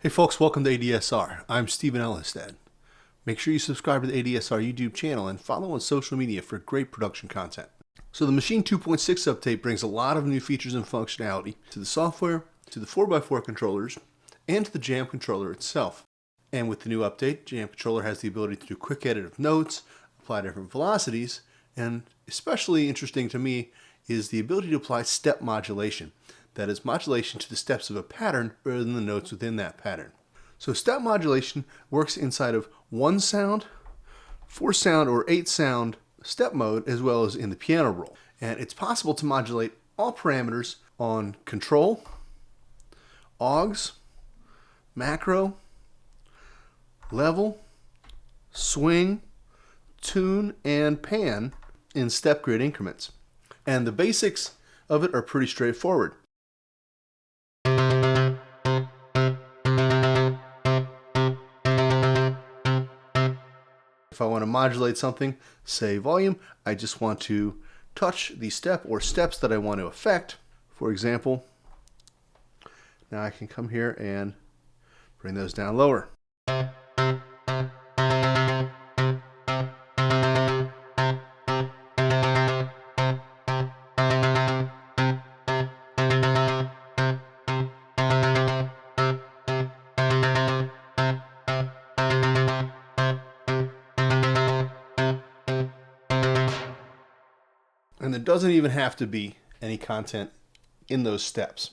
Hey folks, welcome to ADSR. I'm Stephen Ellestad. Make sure you subscribe to the ADSR YouTube channel and follow on social media for great production content. So the Maschine 2.6 update brings a lot of new features and functionality to the software, to the 4x4 controllers, and to the Jam controller itself. And with the new update, Jam controller has the ability to do quick edit of notes, apply different velocities, and especially interesting to me is the ability to apply step modulation. That is modulation to the steps of a pattern rather than the notes within that pattern. So step modulation works inside of 1 sound, 4 sound, or 8 sound step mode, as well as in the piano roll. And it's possible to modulate all parameters on control, augs, macro, level, swing, tune, and pan in step grid increments. And the basics of it are pretty straightforward. If I want to modulate something, say volume, I just want to touch the step or steps that I want to affect. For example, now I can come here and bring those down lower. And there doesn't even have to be any content in those steps.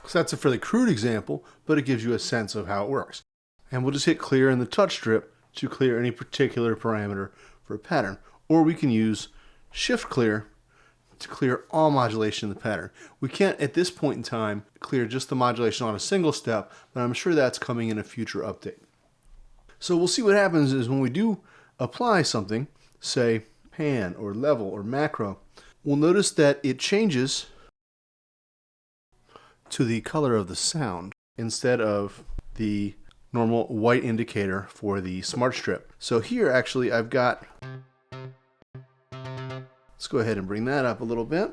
So that's a fairly crude example, but it gives you a sense of how it works. And we'll just hit clear in the touch strip to clear any particular parameter for a pattern. Or we can use shift clear to clear all modulation in the pattern. We can't at this point in time clear just the modulation on a single step, but I'm sure that's coming in a future update. So we'll see what happens is when we do apply something, say pan or level or macro, we'll notice that it changes to the color of the sound instead of the normal white indicator for the smart strip. So here actually I've got, let's go ahead and bring that up a little bit.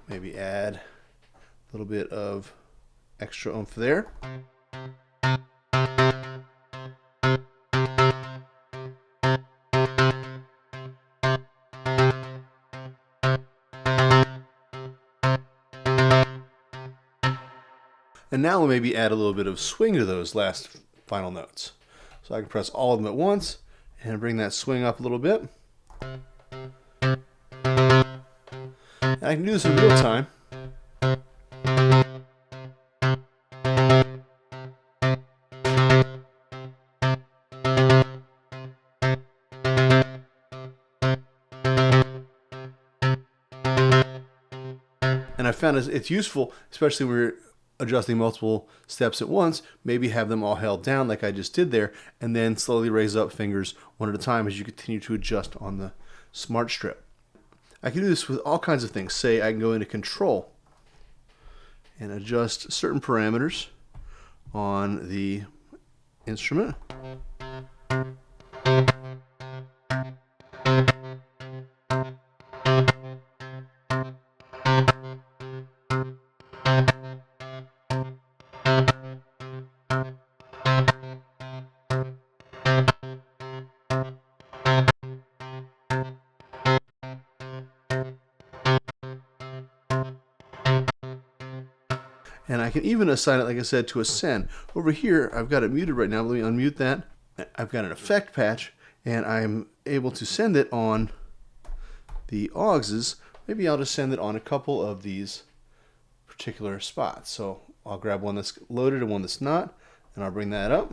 Maybe add a little bit of extra oomph there. And now we'll maybe add a little bit of swing to those last final notes. So I can press all of them at once and bring that swing up a little bit. And I can do this in real time. And I found it's useful, especially when we're adjusting multiple steps at once, maybe have them all held down like I just did there, and then slowly raise up fingers one at a time as you continue to adjust on the smart strip. I can do this with all kinds of things. Say I can go into control and adjust certain parameters on the instrument. And I can even assign it, like I said, to a send. Over here, I've got it muted right now. Let me unmute that. I've got an effect patch, and I'm able to send it on the augses. Maybe I'll just send it on a couple of these particular spots. So I'll grab one that's loaded and one that's not, and I'll bring that up.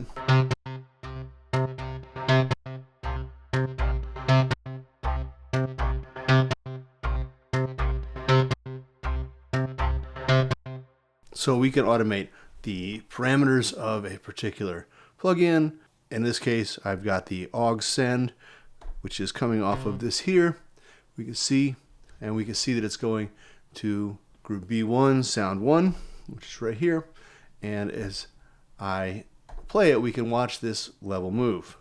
So we can automate the parameters of a particular plugin. In this case, I've got the Aux Send, which is coming off of this here. We can see that it's going to group B1, sound 1, which is right here. And as I play it, we can watch this level move.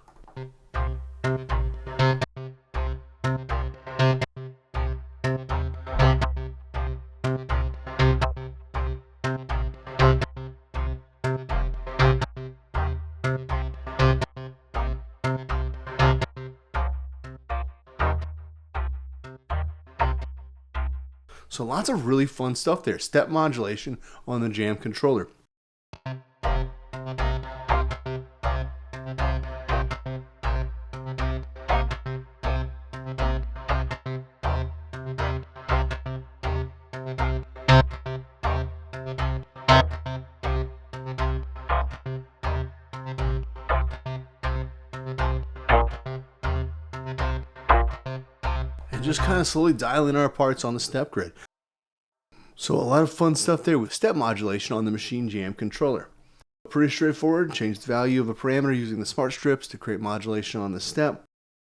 So lots of really fun stuff there. Step modulation on the Jam controller. And just kind of slowly dial in our parts on the step grid. So a lot of fun stuff there with step modulation on the Maschine Jam controller. Pretty straightforward. Change the value of a parameter using the smart strips to create modulation on the step.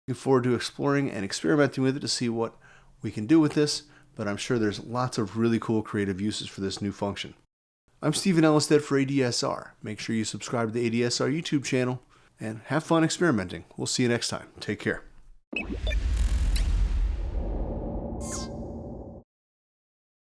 Looking forward to exploring and experimenting with it to see what we can do with this, but I'm sure there's lots of really cool creative uses for this new function. I'm Stephen Ellestad for ADSR. Make sure you subscribe to the ADSR YouTube channel and have fun experimenting. We'll see you next time. Take care.